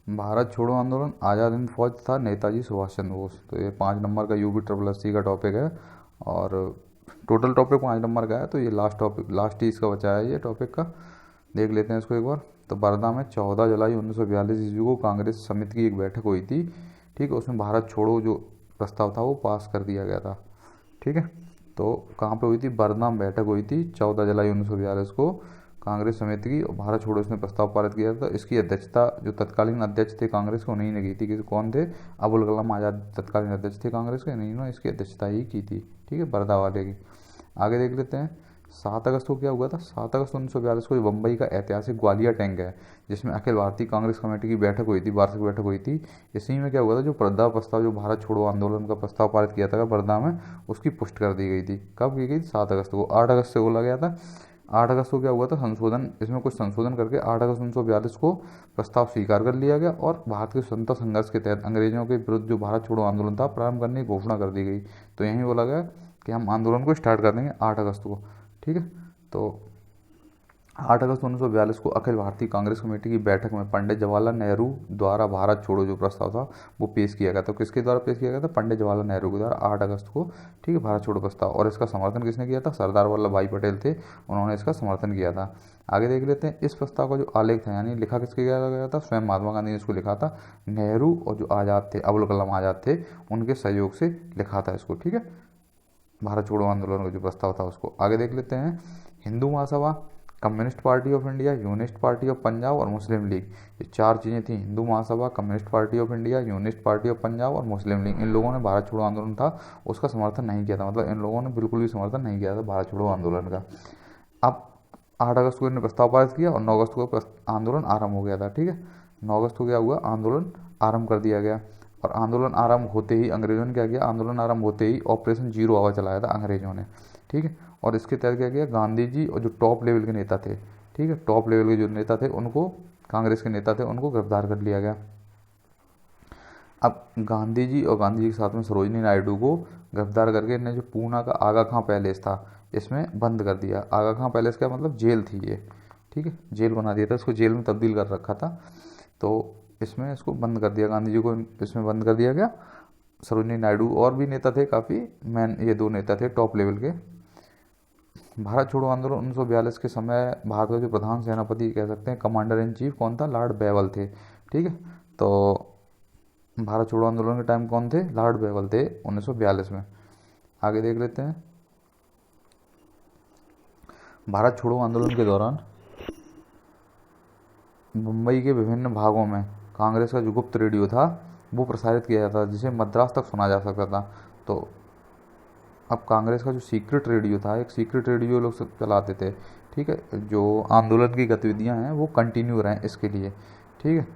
भारत छोड़ो आंदोलन, आज़ाद हिंद फौज था नेताजी सुभाष चंद्र बोस। तो ये 5 नंबर का यूपी ट्रिपल एस सी का टॉपिक है। और टोटल टॉपिक 5 नंबर का है, तो ये लास्ट टॉपिक, लास्ट ही इसका बचा है ये टॉपिक का। देख लेते हैं इसको एक बार। तो बरदा में 14 जुलाई 1942 ईस्वी को कांग्रेस समिति की एक बैठक हुई थी। ठीक है, उसमें भारत छोड़ो जो प्रस्ताव था वो पास कर दिया गया था। ठीक है, तो कहाँ पे हुई थी? बरदा में बैठक हुई थी 14 जुलाई 1942 को कांग्रेस समिति की, और भारत छोड़ो इसने प्रस्ताव पारित किया था। इसकी अध्यक्षता जो तत्कालीन अध्यक्ष थे कांग्रेस के, उन्हीं ने की थी। कि कौन थे? अबुल कलाम आज़ाद तत्कालीन अध्यक्ष थे कांग्रेस के, इन्हीं ने इसकी अध्यक्षता ही की थी। ठीक है, बरदा वाले की। आगे देख लेते हैं। 7 अगस्त को क्या हुआ था? 7 अगस्त 1942 को बम्बई का ऐतिहासिक ग्वालियर टैंक है, जिसमें अखिल भारतीय कांग्रेस कमेटी की बैठक हुई थी, वार्षिक बैठक हुई थी। इसी में क्या हुआ था? जो बरदा प्रस्ताव, जो भारत छोड़ो आंदोलन का प्रस्ताव पारित किया था बरदा में, उसकी पुष्टि कर दी गई थी। कब की गई? 7 अगस्त को। 8 अगस्त से बोला गया था। 8 अगस्त को क्या हुआ था? संशोधन, इसमें कुछ संशोधन करके 8 अगस्त 1942 को प्रस्ताव स्वीकार कर लिया गया, और भारत के स्वतंत्रता संघर्ष के तहत अंग्रेजों के विरुद्ध जो भारत छोड़ो आंदोलन था प्रारंभ करने की घोषणा कर दी गई। तो यही बोला गया कि हम आंदोलन को स्टार्ट कर देंगे 8 अगस्त को। ठीक है, तो 8 अगस्त 1942 को अखिल भारतीय कांग्रेस कमेटी की बैठक में पंडित जवाहरलाल नेहरू द्वारा भारत छोड़ो जो प्रस्ताव था वो पेश किया गया था। तो किसके द्वारा पेश किया गया था? पंडित जवाहरलाल नेहरू के द्वारा 8 अगस्त को। ठीक है, भारत छोड़ो प्रस्ताव। और इसका समर्थन किसने किया था? सरदार वल्लभ भाई पटेल थे, उन्होंने इसका समर्थन किया था। आगे देख लेते हैं। इस प्रस्ताव का जो आलेख था, यानी लिखा किसके गया था? स्वयं महात्मा गांधी ने इसको लिखा था। नेहरू और जो आज़ाद थे, अबुल कलाम आज़ाद थे, उनके सहयोग से लिखा था इसको। ठीक है, भारत छोड़ो आंदोलन का जो प्रस्ताव था उसको। आगे देख लेते हैं। Hindu Mahasabha, Communist Party of India, Unionist Party of Punjab और मुस्लिम लीग, ये 4 चीज़ें थी। Hindu Mahasabha, Communist Party of India, Unionist Party of Punjab और मुस्लिम लीग। इन लोगों ने भारत छोड़ो आंदोलन था उसका समर्थन नहीं किया था। मतलब इन लोगों ने बिल्कुल भी समर्थन नहीं किया था भारत छोड़ो आंदोलन का। अब 8 अगस्त को इन्होंने प्रस्ताव पारित किया, और 9 अगस्त को आंदोलन आरंभ हो गया था। ठीक है, 9 अगस्त को क्या हुआ? आंदोलन आरंभ कर दिया गया। और आंदोलन आरंभ होते ही अंग्रेजों ने क्या किया? आंदोलन आरंभ होते ही ऑपरेशन जीरो आवर चलाया था अंग्रेजों ने। ठीक है, और इसके तहत क्या किया? गांधी जी और जो टॉप लेवल के नेता थे, ठीक है, टॉप लेवल के जो नेता थे उनको, कांग्रेस के नेता थे, उनको गिरफ्तार कर लिया गया। अब गांधी जी और गांधी जी के साथ में सरोजिनी नायडू को गिरफ्तार करके इन्हें जो पूना का आगा खां पैलेस था इसमें बंद कर दिया। आगा खां पैलेस का मतलब जेल थी ये। ठीक है, जेल बना दिया था, इसको जेल में तब्दील कर रखा था। तो इसमें इसको बंद कर दिया, गांधी जी को इसमें बंद कर दिया गया। सरोजिनी नायडू और भी नेता थे काफ़ी, मैन ये 2 नेता थे टॉप लेवल के। भारत छोड़ो आंदोलन 1942 के समय भारत का जो प्रधान सेनापति कह सकते हैं, कमांडर इन चीफ कौन था? लॉर्ड बेवल थे। ठीक है, तो भारत छोड़ो आंदोलन के टाइम कौन थे? लॉर्ड बेवल थे 1942 में। आगे देख लेते हैं। भारत छोड़ो आंदोलन के दौरान मुंबई के विभिन्न भागों में कांग्रेस का जो गुप्त रेडियो था वो प्रसारित किया जाता था, जिसे मद्रास तक सुना जा सकता था। तो अब कांग्रेस का जो सीक्रेट रेडियो था, एक सीक्रेट रेडियो लोग सब चलाते थे। ठीक है, जो आंदोलन की गतिविधियां हैं वो कंटिन्यू रहें इसके लिए। ठीक है,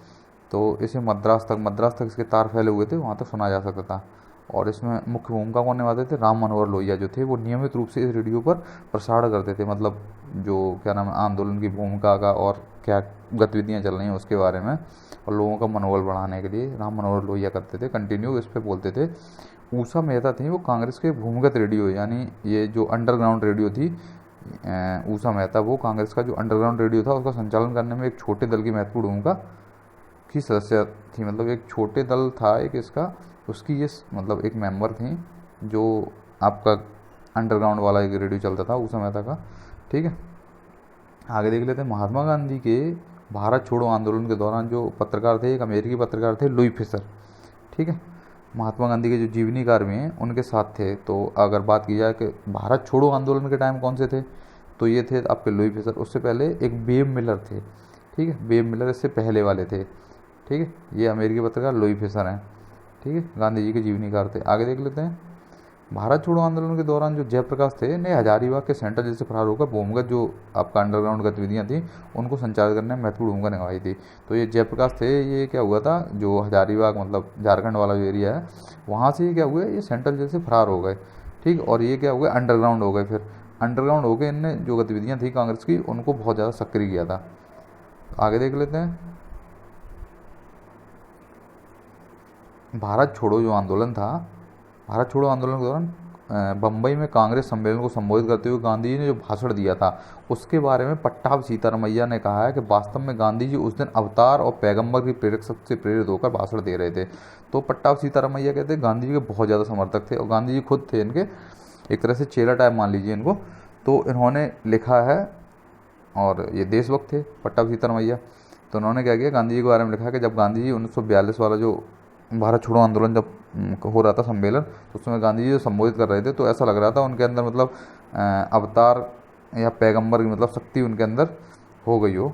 तो इसे मद्रास तक इसके तार फैले हुए थे, वहाँ तक सुना जा सकता था। और इसमें मुख्य भूमिका कौन निभाते थे? राम मनोहर लोहिया जो थे, वो नियमित रूप से इस रेडियो पर प्रसारण करते थे। मतलब जो क्या नाम है, आंदोलन की भूमिका का और क्या गतिविधियाँ चल रही हैं उसके बारे में, और लोगों का मनोबल बढ़ाने के लिए राम मनोहर लोहिया करते थे, कंटिन्यू इस पर बोलते थे। ऊषा मेहता थी, वो कांग्रेस के भूमिगत रेडियो, यानी ये जो अंडरग्राउंड रेडियो थी, ऊषा मेहता, वो कांग्रेस का जो अंडरग्राउंड रेडियो था उसका संचालन करने में एक छोटे दल की महत्वपूर्ण भूमिका की सदस्य थी। मतलब एक छोटे दल था एक इसका, उसकी ये मतलब एक मेंबर थी जो आपका अंडरग्राउंड वाला एक रेडियो चलता था उस समय का। ठीक है, आगे देख लेते हैं। महात्मा गांधी के भारत छोड़ो आंदोलन के दौरान जो पत्रकार थे, एक अमेरिकी पत्रकार थे लुई फिशर। ठीक है, महात्मा गांधी के जो जीवनीकार भी हैं उनके साथ थे। तो अगर बात की जाए कि भारत छोड़ो आंदोलन के टाइम कौन से थे, तो ये थे आपके लुई फिशर। उससे पहले एक बेब मिलर थे। ठीक है, बेब मिलर इससे पहले वाले थे। ठीक है, ये अमेरिकी पत्रकार लुई फिशर हैं। ठीक है, गांधी जी के जीवनीकार थे। आगे देख लेते हैं। भारत छोड़ो आंदोलन के दौरान जो जयप्रकाश थे ने हजारीबाग के सेंटर जेल से फरार होकर भूमिगत जो आपका अंडरग्राउंड गतिविधियां थी उनको संचालित करने में महत्वपूर्ण भूमिका निभाई थी। तो ये जयप्रकाश थे, ये क्या हुआ था, जो हजारीबाग मतलब झारखंड वाला जो एरिया है वहाँ से ये क्या हुए, ये सेंट्रल जेल से फरार हो गए। ठीक, और ये क्या हुए, अंडरग्राउंड हो गए। फिर अंडरग्राउंड हो गए, इनने जो गतिविधियाँ थी कांग्रेस की उनको बहुत ज़्यादा सक्रिय किया था। आगे देख लेते हैं। भारत छोड़ो जो आंदोलन था, भारत छोड़ो आंदोलन के दौरान बम्बई में कांग्रेस सम्मेलन को संबोधित करते हुए गांधी जी ने जो भाषण दिया था उसके बारे में पट्टाभ सीतारामैया ने कहा है कि वास्तव में गांधी जी उस दिन अवतार और पैगंबर की प्रेरक शक्ति से प्रेरित होकर भाषण दे रहे थे। तो पट्टाभ सीतारामैया कहते हैं गांधी जी के बहुत ज़्यादा समर्थक थे और गांधी जी खुद थे इनके एक तरह से चेला टाइप मान लीजिए इनको। तो इन्होंने लिखा है, और ये देशभक्त थे पट्टाभ सीतारामैया। तो उन्होंने क्या किया, गांधी जी के बारे में लिखा है कि जब गांधी जी 1942 वाला जो भारत छोड़ो आंदोलन जब हो रहा था सम्मेलन, तो उसमें गांधी जी जो संबोधित कर रहे थे तो ऐसा लग रहा था उनके अंदर मतलब अवतार या पैगंबर की मतलब शक्ति उनके अंदर हो गई हो।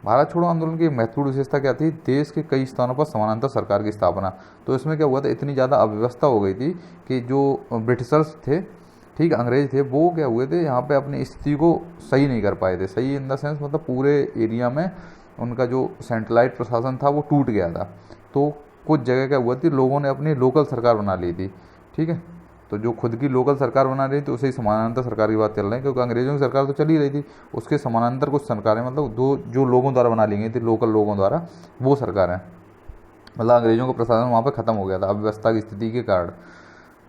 भारत छोड़ो आंदोलन की महत्वपूर्ण विशेषता क्या थी, देश के कई स्थानों पर समानांतर सरकार की स्थापना। तो इसमें क्या हुआ था, इतनी ज़्यादा अव्यवस्था हो गई थी कि जो ब्रिटिशर्स थे, ठीक अंग्रेज थे, वो क्या हुए थे यहाँ पे अपनी स्थिति को सही नहीं कर पाए थे। सही इन द सेंस मतलब पूरे एरिया में उनका जो सेंट्रलाइज प्रशासन था वो टूट गया था। तो कुछ जगह क्या हुआ थी, लोगों ने अपनी लोकल सरकार बना ली थी। ठीक है, तो जो खुद की लोकल सरकार बना रही थी उसे ही समानांतर सरकार की बात चल रही है, क्योंकि अंग्रेजों की सरकार तो चल ही रही थी, उसके समानांतर कुछ सरकारें मतलब दो जो लोगों द्वारा बना ली गई थी, लोकल लोगों द्वारा, वो सरकारें, मतलब अंग्रेजों का प्रशासन वहाँ पे ख़त्म हो गया था अव्यवस्था की स्थिति के कारण।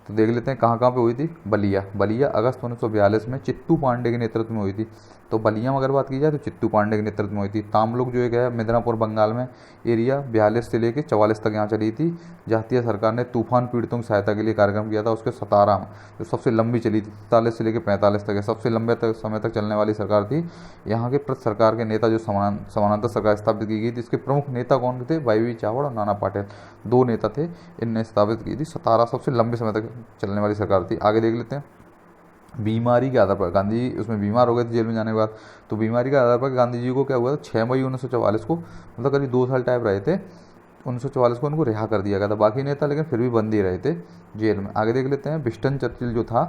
तो देख लेते हैं कहाँ कहाँ पे हुई थी। बलिया अगस्त 1942 में चित्तू पांडे के नेतृत्व में हुई थी। तो बलिया में अगर बात की जाए तो चित्तू पांडे के नेतृत्व में हुई थी। तामलुक जो एक है मिदनापुर बंगाल में एरिया 42 से लेकर 44 तक यहाँ चली थी। जातीय सरकार ने तूफान पीड़ितों की सहायता के लिए कार्यक्रम किया था। उसके सतारा में जो सबसे लंबी चली थी 43 से लेकर 45 तक है, सबसे लंबे समय तक चलने वाली सरकार थी। यहाँ के प्रति सरकार के नेता जो समानांतर सरकार स्थापित की गई थी, इसके प्रमुख नेता कौन थे, वाई चावड़ और नाना पाटेल, दो नेता थे, इनने स्थापित की थी। 17 सबसे लंबे समय तक चलने वाली सरकार थी। आगे देख लेते हैं। बीमारी के आधार पर गांधी जी उसमें बीमार हो गए थे जेल में जाने के बाद। तो बीमारी के आधार पर गांधी जी को क्या हुआ था, 6 मई 1944 को, मतलब करीब 2 साल टाइप रहे थे, 1944 को उनको रिहा कर दिया गया था। बाकी नेता लेकिन फिर भी बंद ही रहे थे जेल में। आगे देख लेते हैं। विंस्टन चर्चिल जो था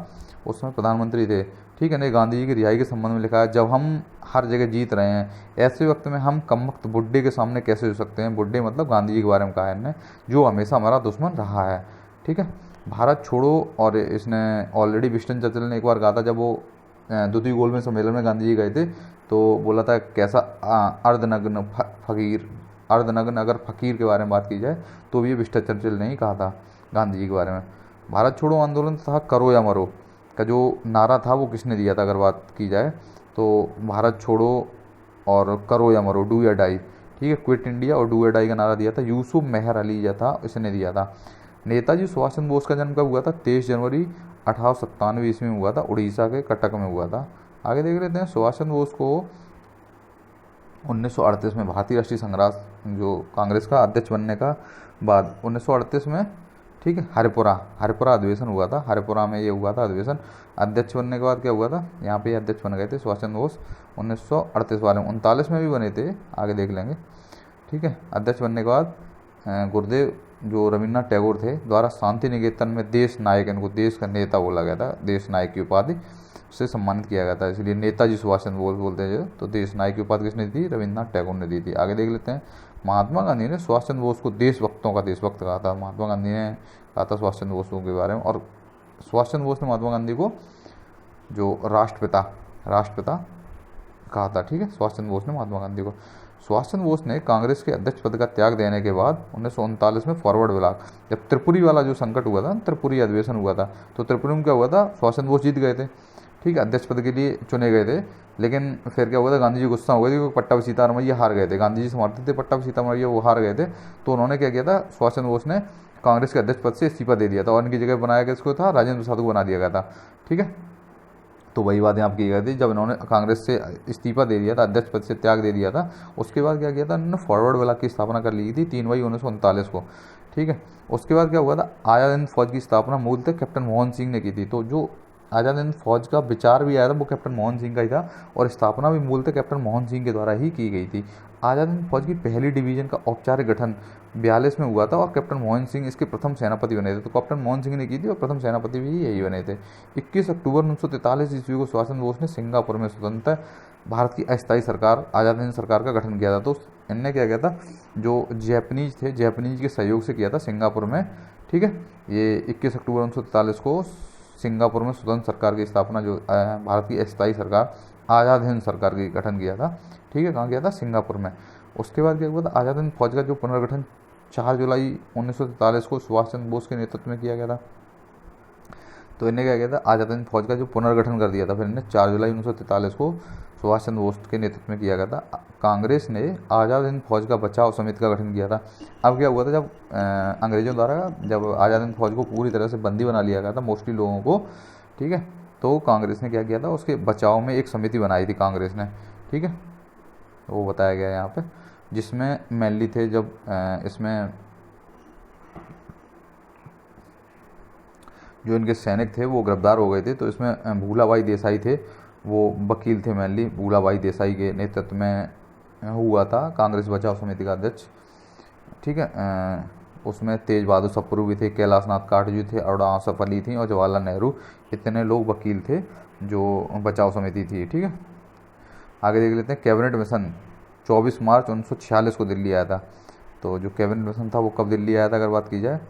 उस समय प्रधानमंत्री थे। ठीक है, ने गांधी जी की रिहाई के संबंध में लिखा है, जब हम हर जगह जीत रहे हैं ऐसे वक्त में हम कमबख्त बुड्ढे के सामने कैसे हो सकते हैं। बुड्ढे मतलब गांधी जी के बारे में कहा है इनने, जो हमेशा हमारा दुश्मन रहा है। ठीक है, भारत छोड़ो, और इसने ऑलरेडी विंस्टन चर्चिल ने एक बार कहा था जब वो द्वितीय गोलमेज सम्मेलन में गांधी जी गए थे, तो बोला था कैसा अर्धनग्न फकीर, अर्धनग्न अगर फ़कीर के बारे में बात की जाए तो ये विंस्टन चर्चिल ने ही कहा था गांधी जी के बारे में। भारत छोड़ो आंदोलन था करो या मरो का जो नारा था वो किसने दिया था अगर बात की जाए तो भारत छोड़ो और करो या मरो, डू या डाई। ठीक है, क्विट इंडिया और डू या डाई का नारा दिया था यूसुफ मेहर अली जो था इसने दिया था। नेताजी सुभाष चंद्र बोस का जन्म कब हुआ था, 23 जनवरी 1897 ईस्वी में हुआ था, उड़ीसा के कटक में हुआ था। आगे देख लेते हैं। सुभाष चंद्र बोस को 1938 में भारतीय राष्ट्रीय संग्राम जो कांग्रेस का अध्यक्ष बनने का बाद 1938 में, ठीक है, हरिपुरा अधिवेशन हुआ था। हरिपुरा में ये हुआ था अधिवेशन। अध्यक्ष बनने के बाद क्या हुआ था, यहाँ पे अध्यक्ष बन गए थे सुभाष चंद्र बोस 1938 वाले में। 39 में भी बने थे, आगे देख लेंगे। ठीक है, अध्यक्ष बनने के बाद गुरुदेव जो रविन्द्रनाथ टैगोर थे द्वारा शांति निकेतन में देश नायक, इनको देश का नेता बोला गया था, देश नायक की उपाधि से सम्मानित किया गया था, इसलिए नेताजी सुभाष चंद्र बोस बोलते हैं। तो देश नायक की उपाधि किसने दी, रविन्द्रनाथ टैगोर ने दी थी। आगे देख लेते हैं। महात्मा गांधी ने सुभाष चंद्र बोस को देशभक्तों का देशभक्त कहा था। महात्मा गांधी ने कहा था सुभाष चंद्र बोस के बारे में, और सुभाष चंद्र बोस ने महात्मा गांधी को जो राष्ट्रपिता कहा था। ठीक है, सुभाष चंद्र बोस ने महात्मा गांधी को। सुभाष चंद्र बोस ने कांग्रेस के अध्यक्ष पद का त्याग देने के बाद 1939 में फॉरवर्ड ब्लॉक, जब त्रिपुरी वाला जो संकट हुआ था, त्रिपुरी अधिवेशन हुआ था, तो त्रिपुरी में क्या हुआ था, सुभाष चंद्र बोस जीत गए थे। ठीक है, अध्यक्ष पद के लिए चुने गए थे, लेकिन फिर क्या हुआ था, गांधी जी गुस्सा हो गए थे क्योंकि पट्टाभी सीतारामैया हार गए थे। गांधी जी समर्थित थे पट्टाभी सीतारामैया, वो हार गए थे। तो उन्होंने क्या किया था, सुभाष चंद्र बोस ने कांग्रेस के अध्यक्ष पद से इस्तीफा दे दिया था, और इनकी जगह बनाया गया इसको था राजेंद्र प्रसाद को बना दिया गया था। ठीक है, तो वही बात यहाँ की गई थी, जब इन्होंने कांग्रेस से इस्तीफा दे दिया था, अध्यक्ष पद से त्याग दे दिया था, उसके बाद क्या किया था, इन्होंने फॉरवर्ड ब्लॉक की स्थापना कर ली थी 3 मई 1939 को। ठीक है, उसके बाद क्या हुआ था, आज़ाद हिंद फौज की स्थापना मूलतः कैप्टन मोहन सिंह ने की थी। तो जो आज़ाद हिंद फौज का विचार भी आया था वो कैप्टन मोहन सिंह का ही था, और स्थापना भी मूलतः कैप्टन मोहन सिंह के द्वारा ही की गई थी। आज़ाद हिंद फौज की पहली डिवीज़न का औपचारिक गठन 42 में हुआ था, और कैप्टन मोहन सिंह इसके प्रथम सेनापति बने थे। तो कैप्टन मोहन सिंह ने की थी, और प्रथम सेनापति भी यही बने थे। 21 अक्टूबर 1943 ईस्वी को सुभाष चंद्र बोस ने सिंगापुर में स्वतंत्र भारत की अस्थायी सरकार आज़ाद हिंद सरकार का गठन किया था। तो इनने क्या किया था, जो जैपनीज थे, जैपनीज के सहयोग से किया था सिंगापुर में। ठीक है, ये 21 अक्टूबर 1943 को सिंगापुर में स्वतंत्र सरकार की स्थापना, जो भारत की अस्थायी सरकार आज़ाद हिंद सरकार की गठन किया था। ठीक है, कहाँ किया था, सिंगापुर में। उसके बाद क्या हुआ था, आज़ाद हिंद फौज का जो पुनर्गठन 4 जुलाई 1943 को सुभाष चंद्र बोस के नेतृत्व में किया गया था। तो इन्हें क्या किया था, आज़ाद हिंद फौज का जो पुनर्गठन कर दिया था। फिर इन्हें 4 जुलाई 1943 को सुभाष चंद्र बोस के नेतृत्व में किया गया था। कांग्रेस ने आज़ाद हिंद फौज का बचाव समिति का गठन किया था। अब क्या हुआ था, जब अंग्रेजों द्वारा जब आज़ाद हिंद फौज को पूरी तरह से बंदी बना लिया गया था मोस्टली लोगों को, ठीक है, तो कांग्रेस ने क्या किया था, उसके बचाव में एक समिति बनाई थी कांग्रेस ने, ठीक है, वो बताया गया है यहाँ पे, जिसमें मेनली थे जब इसमें जो इनके सैनिक थे वो गिरफ्तार हो गए थे। तो इसमें भूलाभाई देसाई थे, वो वकील थे मेनली, भूलाभाई देसाई के नेतृत्व में हुआ था कांग्रेस बचाव समिति का अध्यक्ष, ठीक है। उसमें तेज बहादुर सप्रू भी थे, कैलाश नाथ काटजू थे, अरुणा आसफ अली थी और जवाहरलाल नेहरू, इतने लोग वकील थे जो बचाव समिति थी, ठीक है। आगे देख लेते हैं कैबिनेट मिशन 24 मार्च 1946 को दिल्ली आया था। तो जो कैबिनेट मिशन था वो कब दिल्ली आया था अगर बात की जाए,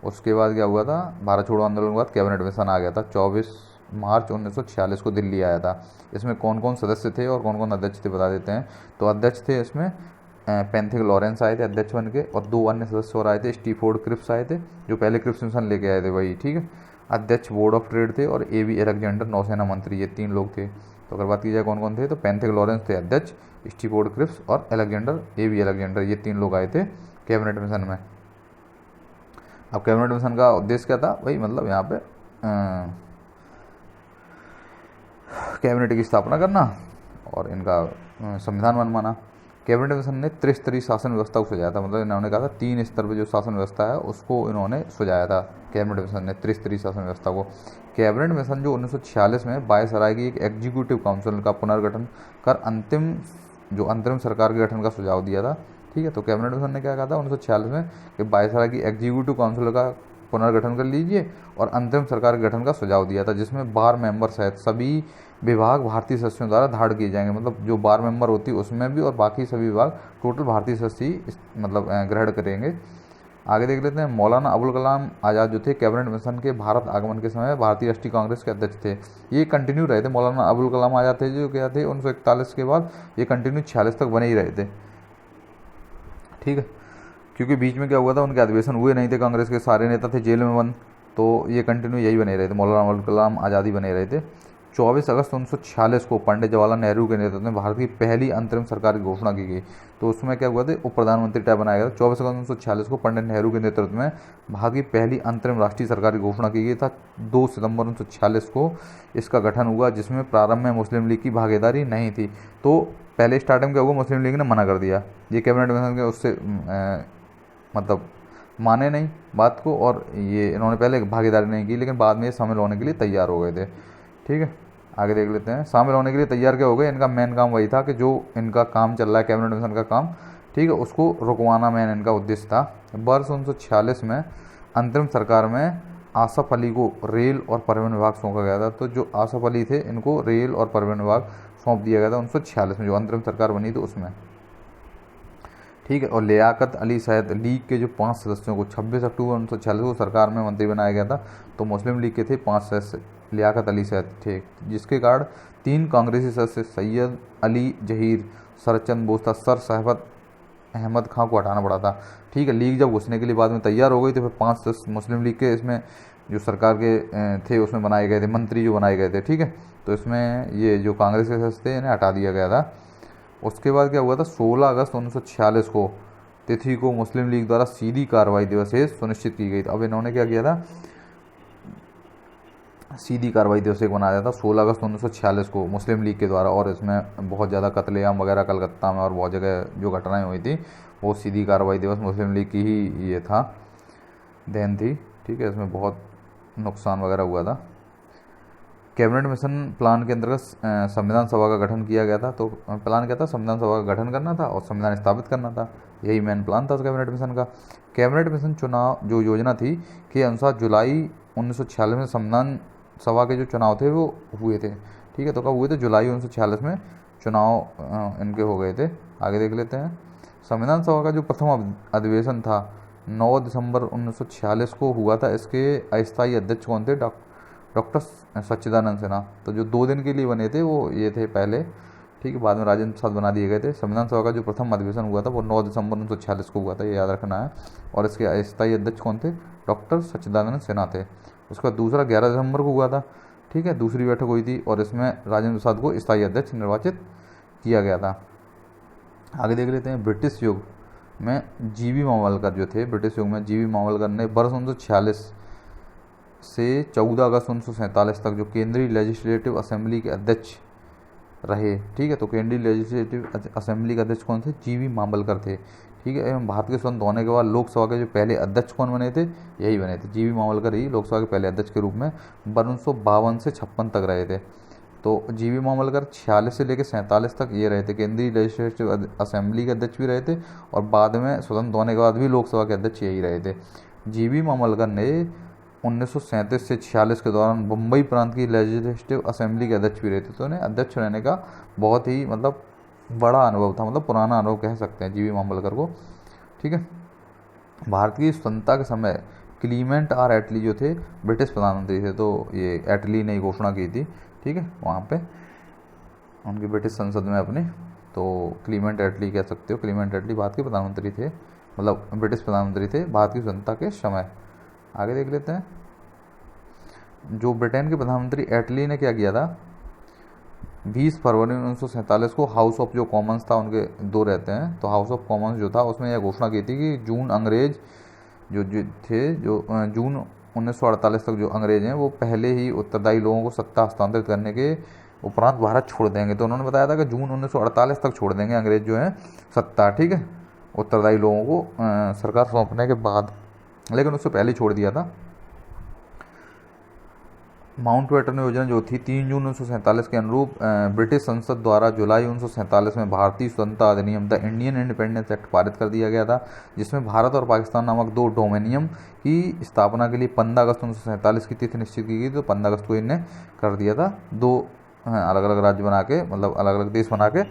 उसके बाद क्या हुआ था, भारत छोड़ो आंदोलन के बाद कैबिनेट मिशन आ गया था, 24 मार्च 1946 को दिल्ली आया था। इसमें कौन कौन सदस्य थे और कौन कौन अध्यक्ष थे बता देते हैं। तो अध्यक्ष थे इसमें पैंथिक लॉरेंस आए थे अध्यक्ष बन के, और 2 अन्य सदस्य और आए थे, स्टीफोर्ड क्रिप्स आए थे जो पहले क्रिप्स मिशन लेके आए थे वही, ठीक है। अध्यक्ष बोर्ड ऑफ ट्रेड थे, और A.V. अलेक्जेंडर नौसेना मंत्री, ये 3 लोग थे। तो अगर बात की जाए कौन कौन थे, तो पैंथिक लॉरेंस थे अध्यक्ष, स्टीफोर्ड क्रिप्स और A.V. अलेक्जेंडर, ये 3 लोग आए थे कैबिनेट मिशन में। अब कैबिनेट मिशन का उद्देश्य क्या था भाई, मतलब यहाँ पे कैबिनेट की स्थापना करना और इनका संविधान बनवाना। कैबिनेट मिशन ने त्रिस्तरीय शासन व्यवस्था को सुझाया था, मतलब इन्होंने कहा था 3 स्तर पर जो शासन व्यवस्था है उसको इन्होंने सुझाया था कैबिनेट मिशन ने, त्रिस्तरीय शासन व्यवस्था को। कैबिनेट मिशन जो 1946 में वायसराय की एक एग्जीक्यूटिव काउंसिल का पुनर्गठन कर अंतरिम सरकार के गठन का सुझाव दिया था, ठीक है। तो कैबिनेट मिशन ने क्या कहा था 1946 में कि वायसराय की एग्जीक्यूटिव काउंसिल का पुनर्गठन कर लीजिए और अंतरिम सरकार के गठन का सुझाव दिया था, जिसमें 12 मेंबर सहित सभी विभाग भारतीय सदस्यों द्वारा धाड़ किए जाएंगे, मतलब जो 12 मेंबर होती है उसमें भी, और बाकी सभी विभाग टोटल भारतीय सदस्य ही मतलब ग्रहण करेंगे। आगे देख लेते हैं, मौलाना अबुल कलाम आज़ाद जो थे कैबिनेट मिशन के भारत आगमन के समय भारतीय राष्ट्रीय कांग्रेस के अध्यक्ष थे। ये कंटिन्यू रहे थे, मौलाना अबुल कलाम आज़ाद थे जो क्या थे 1941 के बाद ये कंटिन्यू 46 तक बने ही रहे थे, ठीक है। क्योंकि बीच में क्या हुआ था, उनके अधिवेशन हुए नहीं थे, कांग्रेस के सारे नेता थे जेल में बंद, तो ये कंटिन्यू यही बने रहे थे, मौलाना अबुल कलाम आज़ादी बने रहे थे। 24 अगस्त 1946 को पंडित जवाहरलाल नेहरू के नेतृत्व में भारत की पहली अंतरिम सरकार की घोषणा की गई। तो उसमें क्या हुआ था, उप प्रधानमंत्री टाइप बनाया गया था। 24 अगस्त 1946 को पंडित नेहरू के नेतृत्व में भारत की पहली अंतरिम राष्ट्रीय सरकार की घोषणा की गई था। 2 सितंबर 1946 को इसका गठन हुआ, जिसमें प्रारंभ में मुस्लिम लीग की भागीदारी नहीं थी। तो पहले स्टार्टिंग क्या हुआ, मुस्लिम लीग ने मना कर दिया, ये कैबिनेट मिशन के उससे मतलब माने नहीं बात को, और ये इन्होंने पहले भागीदारी नहीं की, लेकिन बाद में ये शामिल होने के लिए तैयार हो गए थे, ठीक है। आगे देख लेते हैं, शामिल होने के लिए तैयार क्या हो गए, इनका मेन काम वही था कि जो इनका काम चल रहा है कैबिनेट मिशन का काम, ठीक है, उसको रुकवाना मेन इनका उद्देश्य था। वर्ष 1946 में अंतरिम सरकार में आसफ अली को रेल और परिवहन विभाग सौंपा गया था। तो जो आसफ अली थे इनको रेल और परिवहन विभाग सौंप दिया गया था 1946 में, जो अंतरिम सरकार बनी थी उसमें, ठीक है। और लियाकत अली सहित लीग के जो 5 सदस्यों को 26 अक्टूबर 1946 को सरकार में मंत्री बनाया गया था। तो मुस्लिम लीग के थे 5 सदस्य, लियाकत अली सहित थे, जिसके कारण 3 कांग्रेसी सदस्य सैयद अली जहीर, सरचंद बोस था, सर साहबत अहमद खां को हटाना पड़ा था, ठीक है। लीग जब घुसने के लिए बाद में तैयार हो गई तो फिर 5 सदस्य मुस्लिम लीग के इसमें जो सरकार के थे उसमें बनाए गए थे, मंत्री जो बनाए गए थे, ठीक है। तो इसमें ये जो कांग्रेस के सदस्य थे इन्हें हटा दिया गया था। उसके बाद क्या हुआ था, 16 अगस्त 1946 को तिथि को मुस्लिम लीग द्वारा सीधी कार्रवाई दिवस सुनिश्चित की गई थी। अब इन्होंने क्या किया था, सीधी कार्रवाई दिवस एक बनाया था 16 अगस्त 1946 को मुस्लिम लीग के द्वारा, और इसमें बहुत ज़्यादा कत्लेआम वगैरह कलकत्ता में और बहुत जगह जो घटनाएं हुई थी वो सीधी कार्रवाई दिवस मुस्लिम लीग की ही ये था, देन थी, ठीक है। इसमें बहुत नुकसान वगैरह हुआ था। कैबिनेट मिशन प्लान के अंतर्गत संविधान सभा का गठन किया गया था। तो प्लान क्या था, संविधान सभा का गठन करना था और संविधान स्थापित करना था, यही मेन प्लान था कैबिनेट मिशन का। कैबिनेट मिशन चुनाव जो योजना थी के अनुसार जुलाई 1946 में संविधान सभा के जो चुनाव थे वो हुए थे, ठीक है। तो कब हुए थे, जुलाई 1946 में चुनाव इनके हो गए थे। आगे देख लेते हैं, संविधान सभा का जो प्रथम अधिवेशन था 9 दिसंबर 1946 को हुआ था। इसके अस्थायी अध्यक्ष कौन थे, डॉक्टर सच्चिदानंद सिन्हा। तो जो 2 दिन के लिए बने थे वो ये थे पहले, ठीक है। बाद में राजेंद्र प्रसाद बना दिए गए थे। संविधान सभा का जो प्रथम अधिवेशन हुआ था वो 9 दिसंबर 1946 को हुआ था, ये याद रखना है। और इसके अस्थायी अध्यक्ष कौन थे? डॉक्टर सच्चिदानंद सिन्हा थे। उसका दूसरा 11 दिसंबर को हुआ था, ठीक है, दूसरी बैठक हुई थी और इसमें राजेंद्र प्रसाद को स्थायी अध्यक्ष निर्वाचित किया गया था। आगे देख लेते हैं। ब्रिटिश युग में जीवी मावलकर जो थे, ब्रिटिश युग में जीवी मावलकर ने वर्ष 1946 से 14 अगस्त 1947 तक जो केंद्रीय लेजिस्लेटिव असेंबली के अध्यक्ष रहे, ठीक है। तो केंद्रीय लेजिस्लेटिव असेंबली के अध्यक्ष कौन थे? जीवी मावलकर थे, ठीक है। एवं भारत के स्वतंत्र होने के बाद लोकसभा के जो पहले अध्यक्ष कौन बने थे? यही बने थे, जीवी मावलकर ही लोकसभा के पहले अध्यक्ष के रूप में 1952 से 56 तक रहे थे। तो जीवी मावलकर 46 से लेकर 47 तक ये रहे थे, केंद्रीय लेजिस्लेटिव असेंबली के अध्यक्ष भी रहे थे और बाद में स्वतंत्र होने के बाद भी लोकसभा के अध्यक्ष यही रहे थे। जीवी मावलकर ने 1937 से 46 के दौरान मुंबई प्रांत की लेजिस्लेटिव असेंबली के अध्यक्ष भी रहे थे। तो उन्हें अध्यक्ष रहने का बहुत ही मतलब बड़ा अनुभव था, मतलब पुराना अनुभव कह सकते हैं जीवी मावलकर को, ठीक है। भारत की स्वतंत्रता के समय क्लीमेंट आर एटली जो थे ब्रिटिश प्रधानमंत्री थे, तो ये एटली ने घोषणा की थी, ठीक है, वहाँ पे उनकी ब्रिटिश संसद में अपनी। तो क्लीमेंट एटली कह सकते हो, क्लीमेंट एटली भारत के प्रधानमंत्री थे, मतलब ब्रिटिश प्रधानमंत्री थे भारत की स्वतंत्रता के समय। आगे देख लेते हैं। जो ब्रिटेन के प्रधानमंत्री एटली ने क्या किया था, 20 फरवरी 1947 को हाउस ऑफ जो कॉमन्स था, उनके दो रहते हैं, तो हाउस ऑफ कॉमन्स जो था उसमें यह घोषणा की थी कि जून अंग्रेज जो थे, जो जून 1948 तक जो अंग्रेज हैं वो पहले ही उत्तरदायी लोगों को सत्ता हस्तांतरित करने के उपरांत भारत छोड़ देंगे। तो उन्होंने बताया था कि जून 1948 तक छोड़ देंगे अंग्रेज जो हैं सत्ता, ठीक है, उत्तरदायी लोगों को सरकार सौंपने के बाद, लेकिन उससे पहले छोड़ दिया था। माउंटबेटन योजना जो थी 3 जून 1947 के अनुरूप ब्रिटिश संसद द्वारा जुलाई 1947 में भारतीय स्वतंत्रता अधिनियम द इंडियन इंडिपेंडेंस एक्ट पारित कर दिया गया था, जिसमें भारत और पाकिस्तान नामक दो डोमेनियम की स्थापना के लिए 15 अगस्त 1947 की तिथि निश्चित की गई। तो 15 अगस्त को इन्हें कर दिया था, दो अलग अलग राज्य बना के, मतलब अलग अलग देश बना के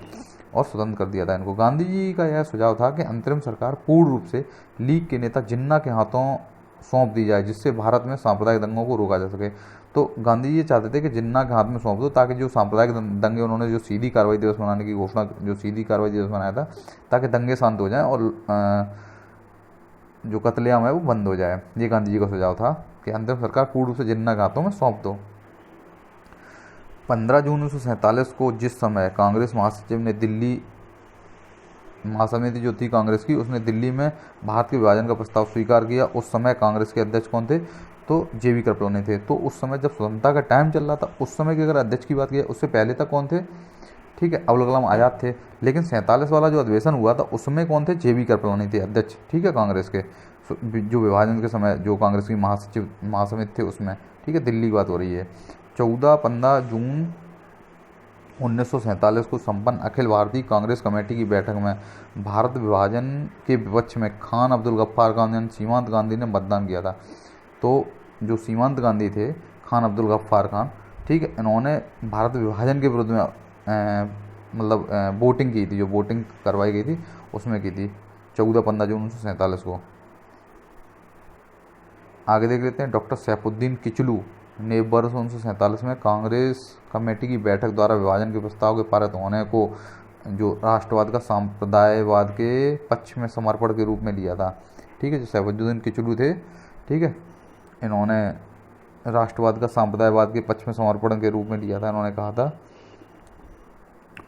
और स्वतंत्र कर दिया था इनको। गांधी जी का यह सुझाव था कि अंतरिम सरकार पूर्ण रूप से लीग के नेता जिन्ना के हाथों सौंप दी जाए, जिससे भारत में सांप्रदायिक दंगों को रोका जा सके। तो गांधी जी ये चाहते थे कि जिन्ना के हाथ में सौंप दो, ताकि जो सांप्रदायिक दंगे, उन्होंने जो सीधी कार्रवाई दिवस मनाने की घोषणा, जो सीधी कार्रवाई दिवस मनाया था, ताकि दंगे शांत हो जाएं और जो कत्लेआम है वो बंद हो जाए। ये गांधी जी का सुझाव था कि अंतरिम सरकार पूर्ण रूप से जिन्ना के हाथों में सौंप दो। 15 जून 1947 को जिस समय कांग्रेस महासचिव ने दिल्ली महासमिति जो थी कांग्रेस की, उसने दिल्ली में भारत के विभाजन का प्रस्ताव स्वीकार किया, उस समय कांग्रेस के अध्यक्ष कौन थे? तो जेवी कृपलानी थे। तो उस समय जब स्वतंत्रता का टाइम चल रहा था, उस समय की अगर अध्यक्ष की बात की, उससे पहले तक कौन थे? ठीक है, अब्दुल कलाम आज़ाद थे। लेकिन 47 वाला जो अधिवेशन हुआ था उसमें कौन थे? जेवी कृपलानी थे अध्यक्ष, ठीक है, कांग्रेस के, जो विभाजन के समय जो कांग्रेस की महासचिव महासमिति थे उसमें, ठीक है, दिल्ली की बात हो रही है। 14-15 जून 1947 को संपन्न अखिल भारतीय कांग्रेस कमेटी की बैठक में भारत विभाजन के विपक्ष में खान अब्दुल गफ्फार खान यानी सीमांत गांधी ने मतदान किया था। तो जो सीमांत गांधी थे, खान अब्दुल गफ्फार खान, ठीक है, इन्होंने भारत विभाजन के विरुद्ध में मतलब वोटिंग की थी, जो वोटिंग करवाई गई थी उसमें की थी 14-15 जून 1947 को। आगे देख लेते हैं। डॉक्टर सैफुद्दीन किचलू ने वर्ष 1947 में कांग्रेस कमेटी की बैठक द्वारा विभाजन के प्रस्ताव के पारित होने को जो राष्ट्रवाद का सांप्रदायवाद के पक्ष में समर्पण के रूप में लिया था, ठीक है। जो सैफुद्दीन किचलू थे, ठीक है, इन्होंने राष्ट्रवाद का सांप्रदायवाद के पक्ष में समर्पण के रूप में लिया था। इन्होंने कहा था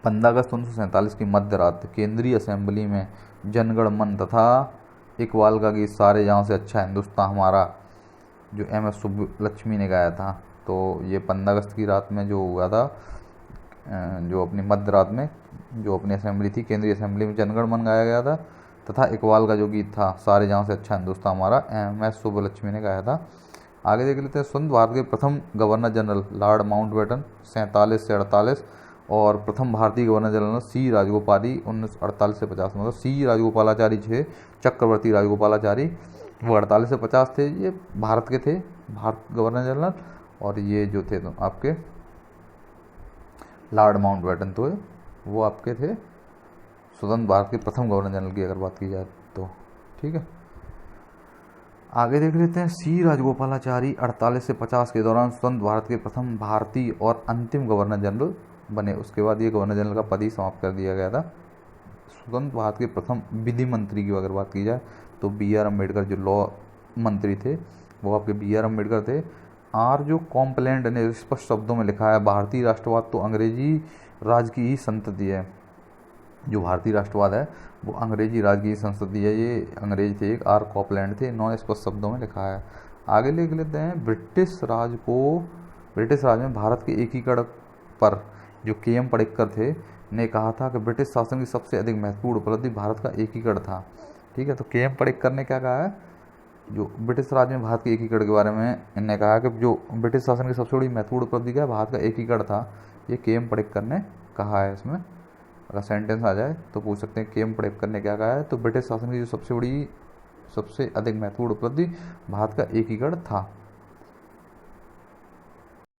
15 अगस्त 1947 की मध्य रात केंद्रीय असेंबली में जनगण मन तथा इकबाल का गीत सारे जहाँ से अच्छा हिंदुस्तान हमारा जो MS सुब्बलक्ष्मी ने गाया था। तो ये 15 अगस्त की रात में जो हुआ था, जो अपनी मध्य रात में जो अपनी असेंबली थी, केंद्रीय असेंबली में जनगण मन गाया गया था तथा इकबाल का जो गीत था सारे जहाँ से अच्छा हिंदुस्तान हमारा, MS सुब्बलक्ष्मी ने गाया था। आगे देख लेते हैं। स्वतंत्र भारत के प्रथम गवर्नर जनरल लॉर्ड माउंटबेटन 47 से 48 और प्रथम भारतीय गवर्नर जनरल C राजगोपाली 1948 से 50, मतलब C राजगोपालाचारी थे, चक्रवर्ती राजगोपालाचारी, वो 48 से 50 थे, ये भारत के थे, भारत गवर्नर जनरल। और ये जो थे तो आपके लॉर्ड माउंटबेटन, तो वो आपके थे स्वतंत्र भारत के प्रथम गवर्नर जनरल की अगर बात की जाए तो, ठीक है। आगे देख लेते हैं। C राजगोपालाचारी 48 से 50 के दौरान स्वतंत्र भारत के प्रथम भारतीय और अंतिम गवर्नर जनरल बने, उसके बाद ये गवर्नर जनरल का पद ही समाप्त कर दिया गया था। स्वतंत्र भारत के प्रथम विधि मंत्री की अगर बात की जाए तो B.R. अम्बेडकर जो लॉ मंत्री थे वो आपके B.R. अम्बेडकर थे। आर जो कॉम्प्लेंट ने स्पष्ट शब्दों में लिखा है, भारतीय राष्ट्रवाद तो अंग्रेजी राज की ही संतति है। जो भारतीय राष्ट्रवाद है वो अंग्रेजी राज की ही संतति है, ये अंग्रेज थे, एक आर कॉपलैंड थे, इन्होंने स्पष्ट शब्दों में लिखा है। आगे लिख लेते हैं, ब्रिटिश राज में भारत के एकीकरण पर जो K.M. पडिक्कर थे ने कहा था कि ब्रिटिश शासन की सबसे अधिक महत्वपूर्ण उपलब्धि भारत का एकीकरण था। ठीक है, तो K.M. पडिक्कर ने क्या कहा है, जो ब्रिटिश राज में भारत के एकीकरण के बारे में इन्होंने कहा कि जो ब्रिटिश शासन की सबसे बड़ी महत्वपूर्ण उपलब्धि क्या है, भारत का एकीकरण था, ये K.M. पडिक्कर ने कहा है। इसमें अगर सेंटेंस आ जाए तो पूछ सकते हैं K.M. पडिक्कर ने क्या कहा है, तो ब्रिटिश शासन की जो सबसे अधिक महत्वपूर्ण उपलब्धि भारत का एकीकरण था।